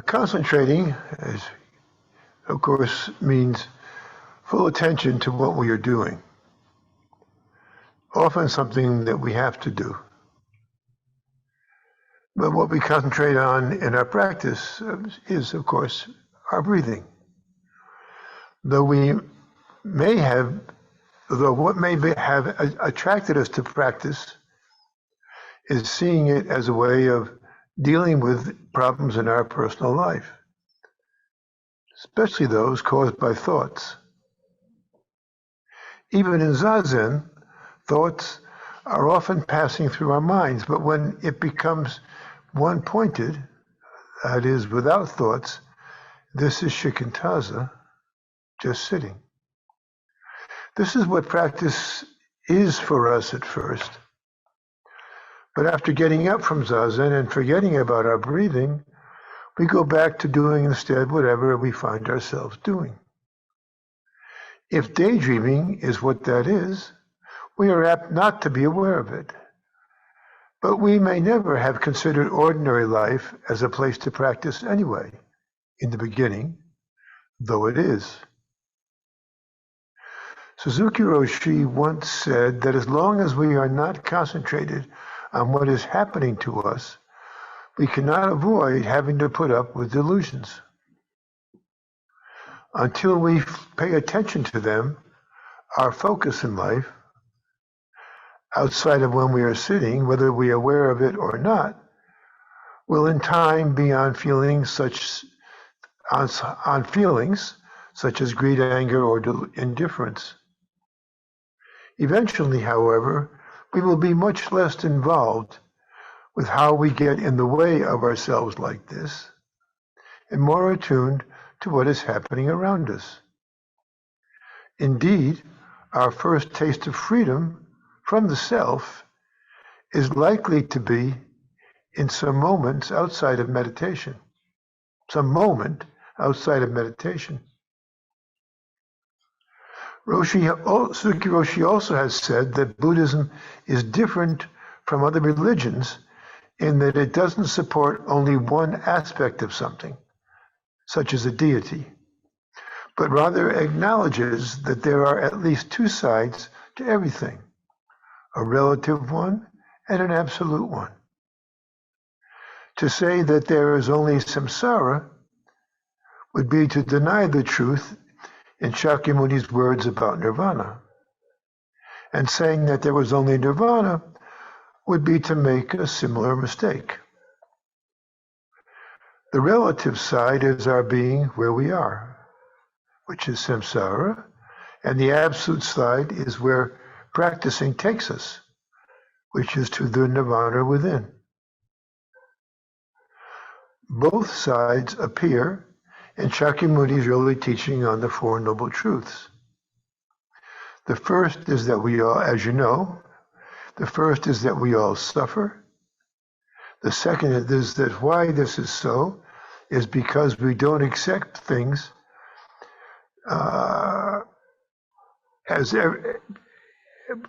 Concentrating, of course, means full attention to what we are doing, often something that we have to do. But what we concentrate on in our practice is, of course, our breathing. Though what may have attracted us to practice is seeing it as a way of dealing with problems in our personal life, especially those caused by thoughts. Even in Zazen, thoughts are often passing through our minds, but when it becomes one-pointed, that is, without thoughts, this is shikantaza, just sitting. This is what practice is for us at first. But after getting up from Zazen and forgetting about our breathing, we go back to doing instead whatever we find ourselves doing. If daydreaming is what that is, we are apt not to be aware of it. But we may never have considered ordinary life as a place to practice anyway, in the beginning, though it is. Suzuki Roshi once said that as long as we are not concentrated on what is happening to us, we cannot avoid having to put up with delusions. Until we pay attention to them, our focus in life, outside of when we are sitting, whether we are aware of it or not, will in time be on feelings such as greed, anger, or indifference. Eventually, however, we will be much less involved with how we get in the way of ourselves like this, and more attuned to what is happening around us. Indeed, our first taste of freedom from the self is likely to be in some moments outside of meditation, some moment outside of meditation. Suzuki Roshi also has said that Buddhism is different from other religions in that it doesn't support only one aspect of something, such as a deity, but rather acknowledges that there are at least two sides to everything, a relative one and an absolute one. To say that there is only samsara would be to deny the truth in Shakyamuni's words about nirvana. And saying that there was only nirvana would be to make a similar mistake. The relative side is our being where we are, which is samsara, and the absolute side is where practicing takes us, which is to the nirvana within. Both sides appear in Shakyamuni's early teaching on the Four Noble Truths. The first is that we all, as you know, the first is that we all suffer. The second is that why this is so is because we don't accept things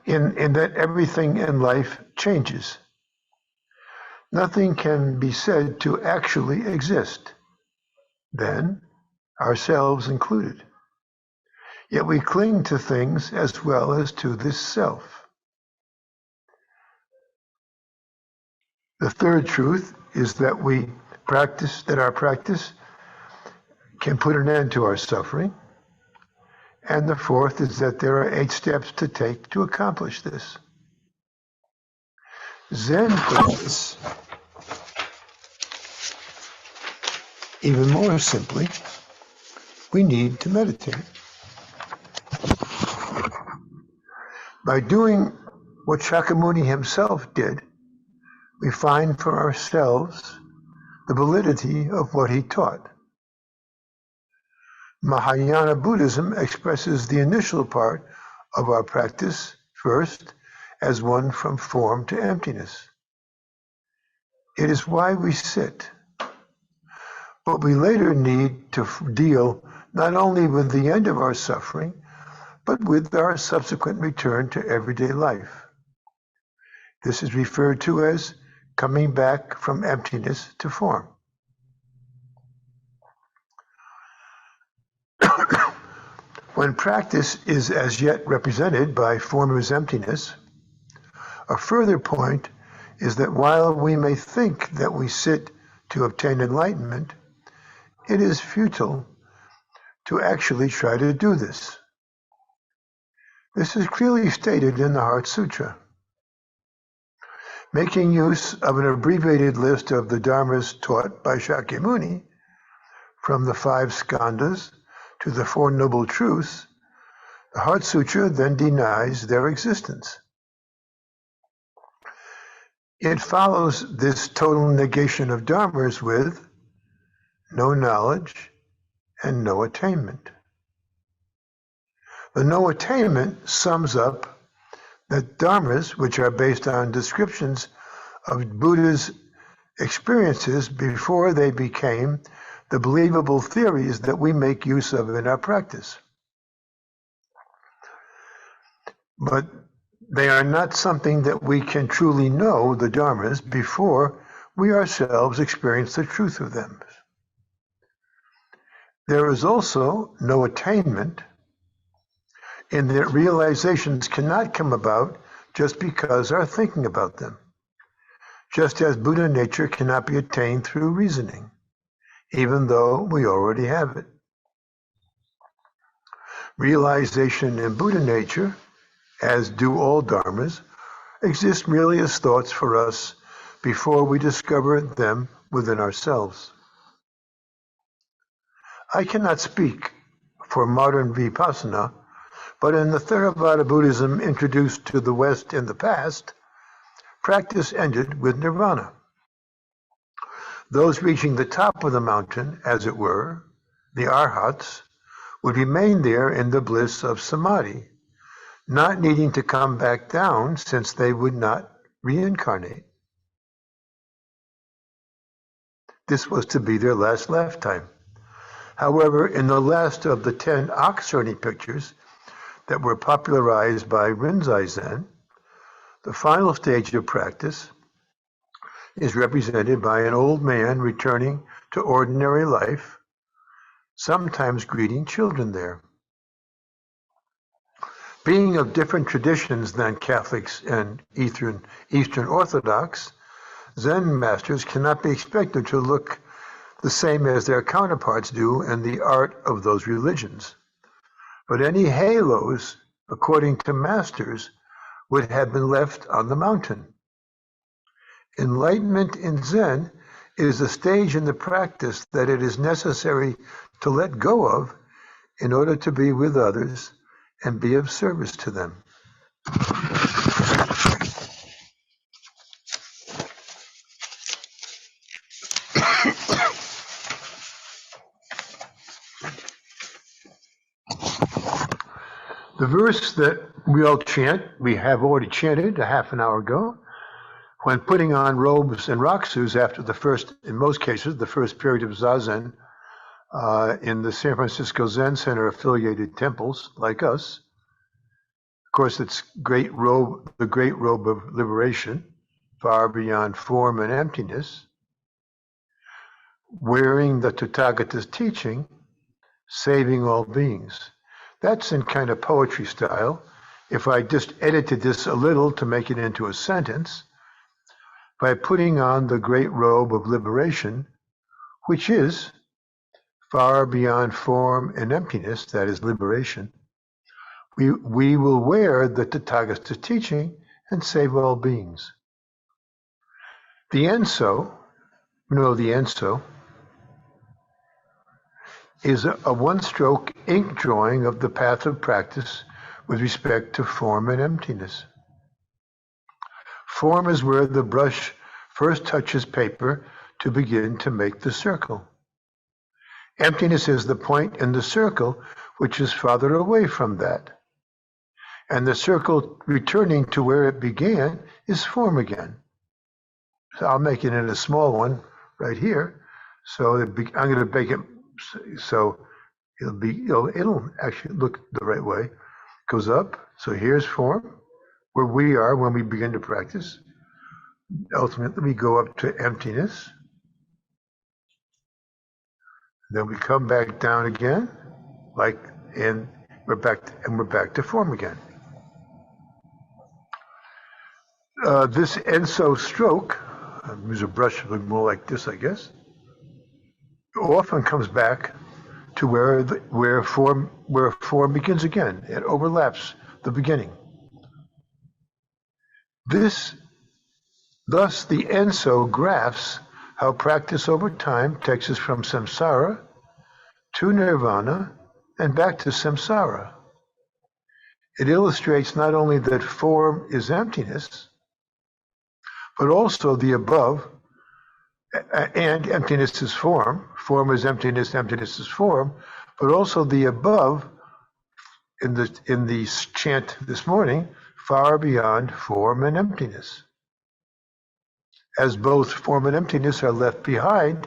in that everything in life changes. Nothing can be said to actually exist, then, ourselves included. Yet we cling to things as well as to this self. The third truth is that our practice can put an end to our suffering. And the fourth is that there are 8 steps to take to accomplish this. Zen practice, even more simply, we need to meditate. By doing what Shakyamuni himself did, we find for ourselves the validity of what he taught. Mahayana Buddhism expresses the initial part of our practice first as one from form to emptiness. It is why we sit. But we later need to deal not only with the end of our suffering, but with our subsequent return to everyday life. This is referred to as coming back from emptiness to form. When practice is as yet represented by formless emptiness, a further point is that while we may think that we sit to obtain enlightenment, it is futile to actually try to do this. This is clearly stated in the Heart Sutra. Making use of an abbreviated list of the dharmas taught by Shakyamuni, from the 5 skandhas to the 4 noble truths, the Heart Sutra then denies their existence. It follows this total negation of dharmas with no knowledge and no attainment. The no attainment sums up that dharmas, which are based on descriptions of Buddha's experiences before they became the believable theories that we make use of in our practice. But they are not something that we can truly know, the dharmas, before we ourselves experience the truth of them. There is also no attainment in that realizations cannot come about just because our thinking about them, just as Buddha nature cannot be attained through reasoning, even though we already have it. Realization in Buddha nature, as do all dharmas, exist merely as thoughts for us before we discover them within ourselves. I cannot speak for modern Vipassana, but in the Theravada Buddhism introduced to the West in the past, practice ended with nirvana. Those reaching the top of the mountain, as it were, the arhats, would remain there in the bliss of samadhi, not needing to come back down since they would not reincarnate. This was to be their last lifetime. However, in the last of the 10 Oxurni pictures that were popularized by Rinzai Zen, the final stage of practice is represented by an old man returning to ordinary life, sometimes greeting children there. Being of different traditions than Catholics and Eastern Orthodox, Zen masters cannot be expected to look the same as their counterparts do in the art of those religions. But any halos, according to masters, would have been left on the mountain. Enlightenment in Zen is a stage in the practice that it is necessary to let go of in order to be with others and be of service to them. The verse that we all chant, we have already chanted a half an hour ago, when putting on robes and rakusus after the first, in most cases, the first period of Zazen in the San Francisco Zen Center affiliated temples like us. Of course, it's the great robe of liberation, far beyond form and emptiness, wearing the Tathagata's teaching, saving all beings. That's in kind of poetry style. If I just edited this a little to make it into a sentence, by putting on the great robe of liberation, which is far beyond form and emptiness, that is liberation, we will wear the Tathagata's teaching and save all beings. The Enso, the Enso, is a one-stroke ink drawing of the path of practice with respect to form and emptiness. Form is where the brush first touches paper to begin to make the circle. Emptiness is the point in the circle which is farther away from that. And the circle returning to where it began is form again. So I'll make it in a small one right here. So I'm going to make it so it'll actually look the right way. It goes up. So here's form, where we are when we begin to practice. Ultimately, we go up to emptiness. Then we come back down again, like in we're back to form again. This Enso stroke, use a brush a little more like this, I guess, often comes back to where form begins again. It overlaps the beginning. Thus, the Enso graphs how practice over time takes us from samsara to nirvana and back to samsara. It illustrates not only that form is emptiness, but also the above, and emptiness is form. Form is emptiness, emptiness is form, but also the above in the chant this morning, far beyond form and emptiness. As both form and emptiness are left behind,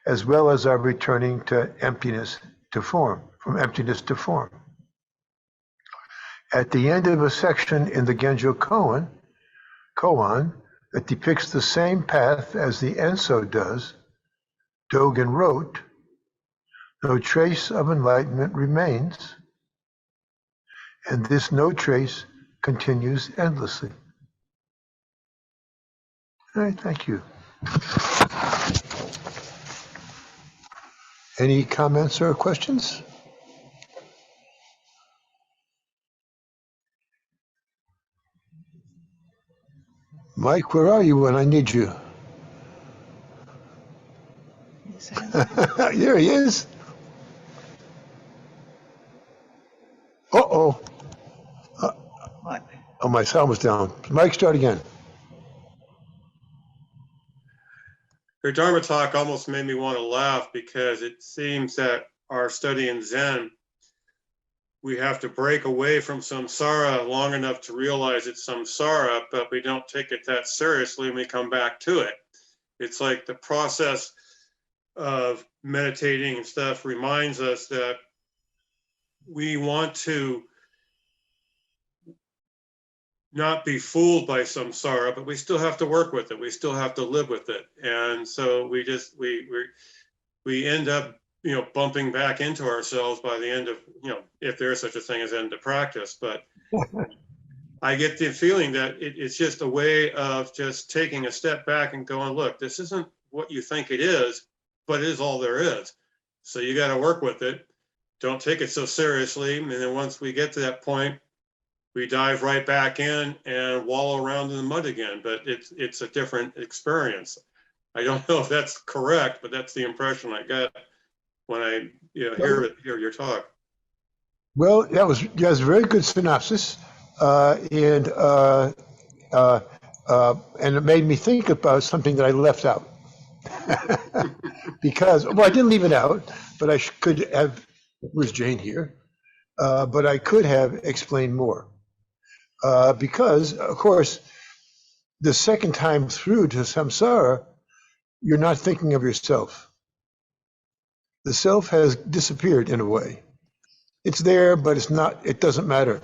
as well as our returning to emptiness to form, from emptiness to form. At the end of a section in the Genjo Koan that depicts the same path as the Enso does, Dogen wrote, "No trace of enlightenment remains, and this no trace continues endlessly." All right, thank you. Any comments or questions? Mike, where are you when I need you? There he is. Uh-oh. What? Oh, my sound was down. Mike, start again. Your Dharma talk almost made me want to laugh because it seems that our study in Zen, we have to break away from samsara long enough to realize it's samsara, but we don't take it that seriously and we come back to it. It's like the process of meditating and stuff reminds us that we want to not be fooled by samsara, but we still have to work with it. We still have to live with it. And so we end up, bumping back into ourselves by the end of, if there is such a thing as end of practice. But I get the feeling that it's just a way of just taking a step back and going, look, this isn't what you think it is, but it is all there is. So you got to work with it. Don't take it so seriously. And then once we get to that point, we dive right back in and wallow around in the mud again. But it's a different experience. I don't know if that's correct, but that's the impression I got when I hear your talk. Well, that was a very good synopsis, and it made me think about something that I left out. Because, well, I didn't leave it out, but I could have. Where's Jane here? But I could have explained more. Because, of course, the second time through to samsara, you're not thinking of yourself. The self has disappeared in a way. It's there, but it's not. It doesn't matter.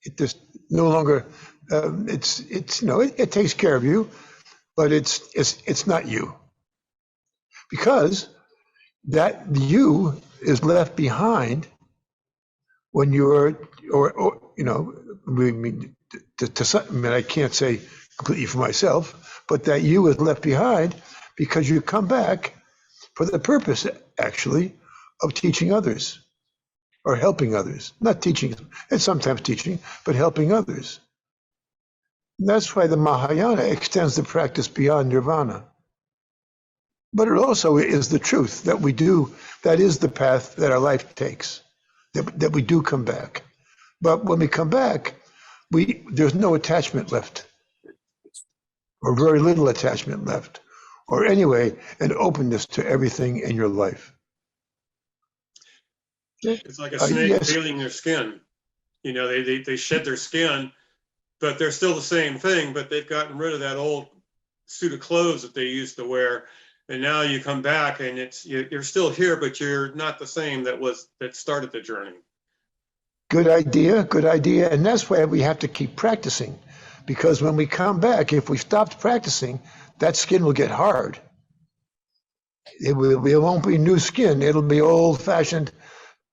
It just no longer. It takes care of you, but it's not you. Because that you is left behind when you're, I can't say completely for myself, but that you is left behind because you come back for the purpose, actually, of teaching others or helping others. Not teaching, and sometimes teaching, but helping others. And that's why the Mahayana extends the practice beyond nirvana. But it also is the truth that we do, that is the path that our life takes, that we do come back. But when we come back, there's no attachment left, or very little attachment left, or anyway, an openness to everything in your life. It's like a snake peeling their skin. They shed their skin, but they're still the same thing, but they've gotten rid of that old suit of clothes that they used to wear. And now you come back and you're still here, but you're not the same that started the journey. Good idea. And that's why we have to keep practicing. Because when we come back, if we stopped practicing, that skin will get hard. It won't be new skin. It'll be old-fashioned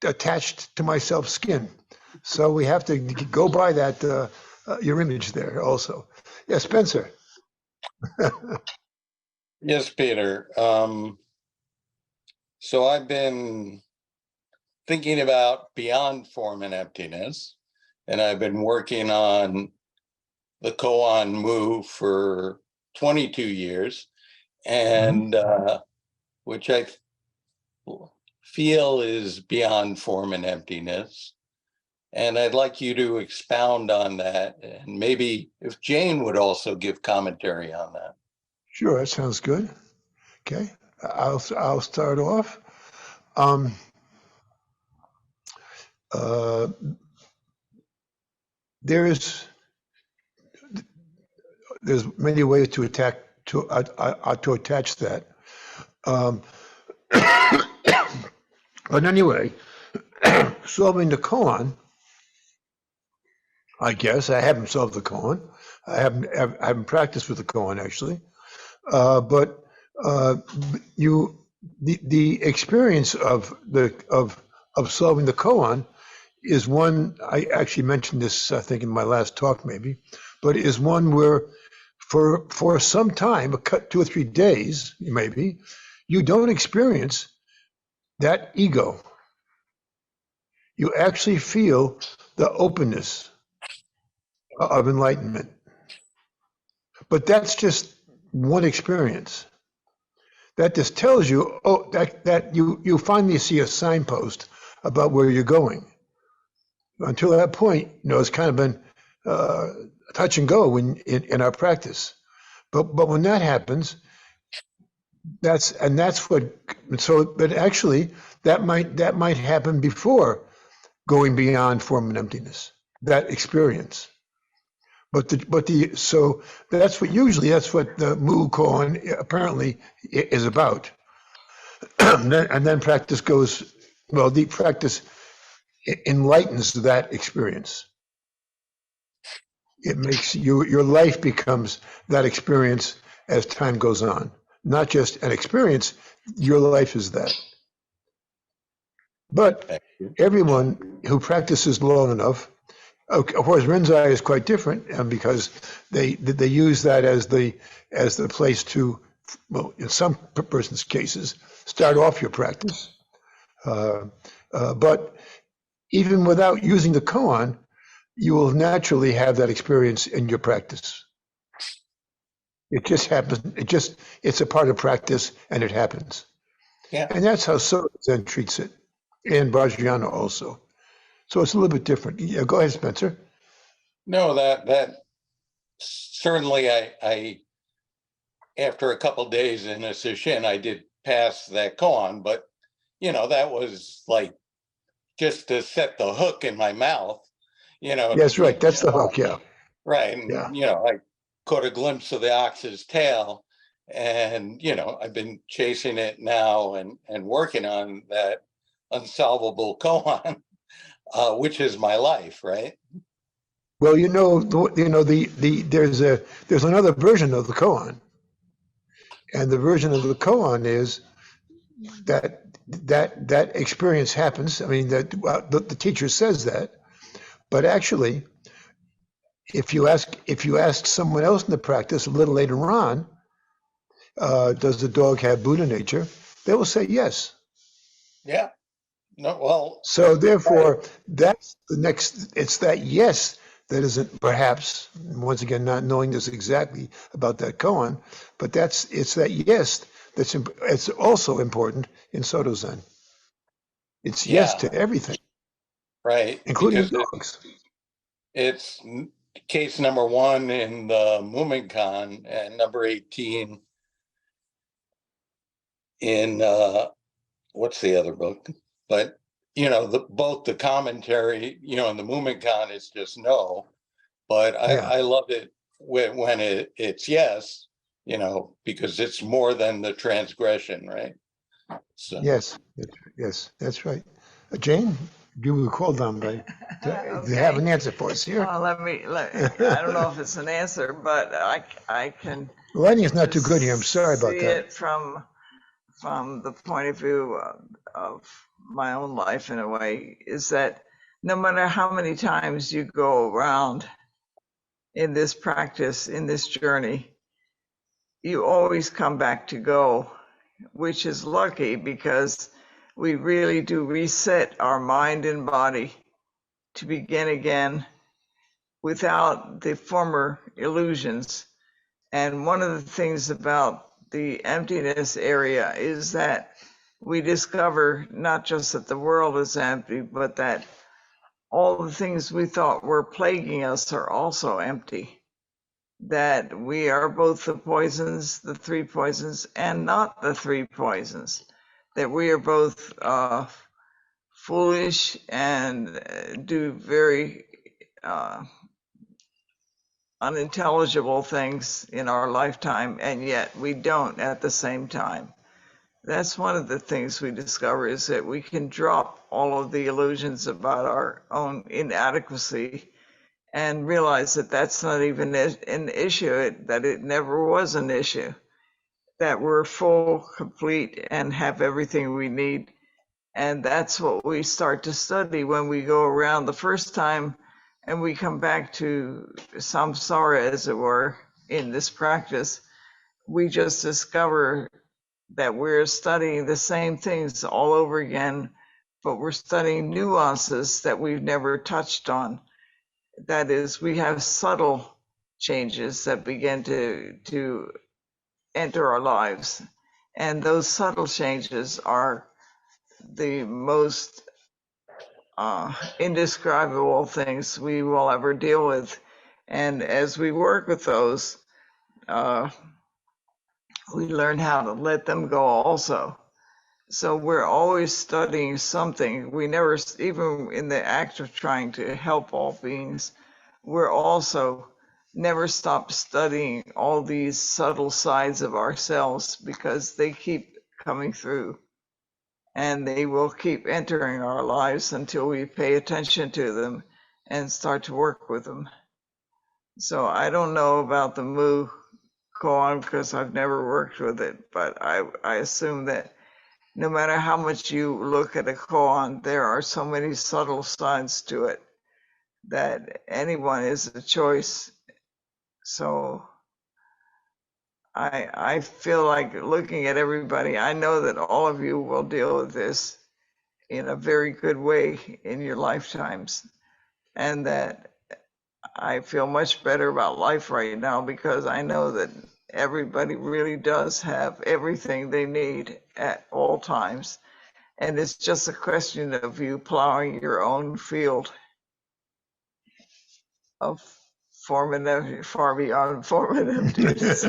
attached to myself skin. So we have to go by that, your image there also. Yeah, Spencer. Yes, Peter. So I've been thinking about beyond form and emptiness, and I've been working on the koan mu for 22 years, and which I feel is beyond form and emptiness. And I'd like you to expound on that, and maybe if Jane would also give commentary on that. Sure, that sounds good. Okay, I'll start off. There's many ways to attach that. But anyway, solving the koan, I guess I haven't solved the koan. I haven't practiced with the koan actually, but the experience of solving the koan is one. I actually mentioned this, I think, in my last talk, maybe, but is one where for some time, 2 or 3 days, maybe, you don't experience that ego. You actually feel the openness of enlightenment. But that's just one experience. That just tells you, that you finally see a signpost about where you're going. Until that point, it's kind of been touch and go in our practice. But when that happens, but actually that might happen before going beyond form and emptiness, that experience. So that's what the Mu koan apparently is about. And then practice goes, deep practice enlightens that experience. It makes your life becomes that experience as time goes on. Not just an experience, your life is that. But everyone who practices long enough, of course, Rinzai is quite different, because they use that as the place to, in some person's cases, start off your practice. But even without using the koan, you will naturally have that experience in your practice. It just happens. It's a part of practice, and it happens. Yeah. And that's how Soto Zen treats it, and Vajrayana also. So it's a little bit different. Yeah, go ahead, Spencer. No, that certainly I after a couple of days in a sesshin, I did pass that koan, but that was like just to set the hook in my mouth. Yes, right. That's the hook. Yeah. Right. And, Yeah. I caught a glimpse of the ox's tail, and, I've been chasing it now and working on that unsolvable koan, which is my life, right? Well, there's another version of the koan, and the version of the koan is that experience happens. I mean, the teacher says that, but actually, if you ask someone else in the practice a little later on, does the dog have Buddha nature? They will say yes. Yeah. No, well. So therefore, that's the next. It's that yes that isn't, perhaps, once again, not knowing this exactly about that koan, but it's that yes it's also important in Soto Zen. It's yes to everything, right? Including dogs. It's case number 1 in the Mumonkan and number 18 in what's the other book? But both the commentary, in the Mumonkan is just no, but I love it when it's yes, because it's more than the transgression, right? So yes, that's right. Jane, you were called on by. Okay. You have an answer for us here. Well, let me. I don't know if it's an answer, but I can. The lighting is not too good here. I'm sorry about that. See it from the point of view of my own life in a way, is that no matter how many times you go around in this practice, in this journey, you always come back to go, which is lucky because we really do reset our mind and body to begin again without the former illusions. And one of the things about the emptiness area is that we discover not just that the world is empty, but that all the things we thought were plaguing us are also empty. That we are both the poisons, the three poisons, and not the three poisons. That we are both foolish and do very unintelligible things in our lifetime, and yet we don't at the same time. That's one of the things we discover, is that we can drop all of the illusions about our own inadequacy and realize that that's not even an issue, that it never was an issue, that we're full, complete, and have everything we need. And that's what we start to study when we go around the first time and we come back to samsara, as it were, in this practice. We just discover that we're studying the same things all over again, but we're studying nuances that we've never touched on. That is, we have subtle changes that begin to enter our lives. And those subtle changes are the most indescribable things we will ever deal with. And as we work with those, we learn how to let them go also. So we're always studying something. We never, even in the act of trying to help all beings, we're also never stop studying all these subtle sides of ourselves, because they keep coming through and they will keep entering our lives until we pay attention to them and start to work with them. So I don't know about the Mu koan because I've never worked with it, but I assume that no matter how much you look at a koan, there are so many subtle sides to it that anyone is a choice. So I feel like looking at everybody, I know that all of you will deal with this in a very good way in your lifetimes, and that I feel much better about life right now because I know that everybody really does have everything they need at all times. And it's just a question of you plowing your own field of far beyond form and emptiness.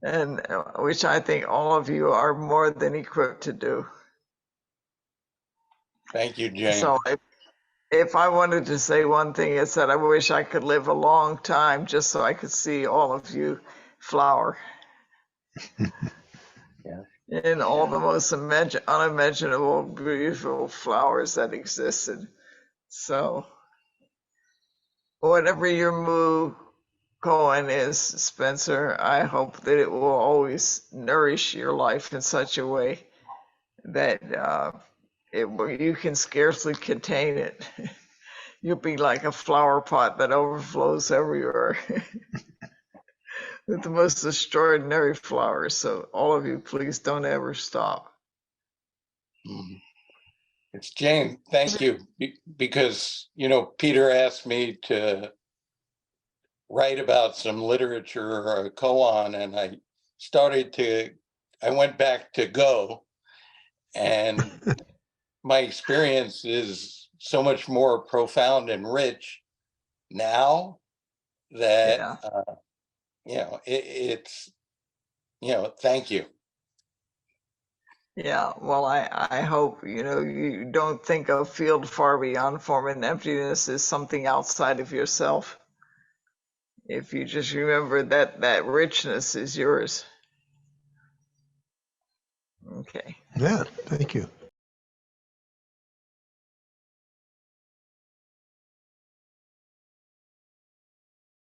And which I think all of you are more than equipped to do. Thank you, Jane. So if I wanted to say one thing, it's that I wish I could live a long time just so I could see all of you flower. Yeah. In all the most unimaginable, beautiful flowers that existed. So whatever your Mu koan is, Spencer, I hope that it will always nourish your life in such a way that you can scarcely contain it. You'll be like a flower pot that overflows everywhere with the most extraordinary flowers. So all of you, please don't ever stop. It's Jane. Thank you. Because, Peter asked me to write about some literature or a koan, and I went back to go, and my experience is so much more profound and rich now that, it's, thank you. Yeah, well, I hope, you don't think of field far beyond form and emptiness as something outside of yourself. If you just remember that richness is yours. Okay. Yeah, thank you.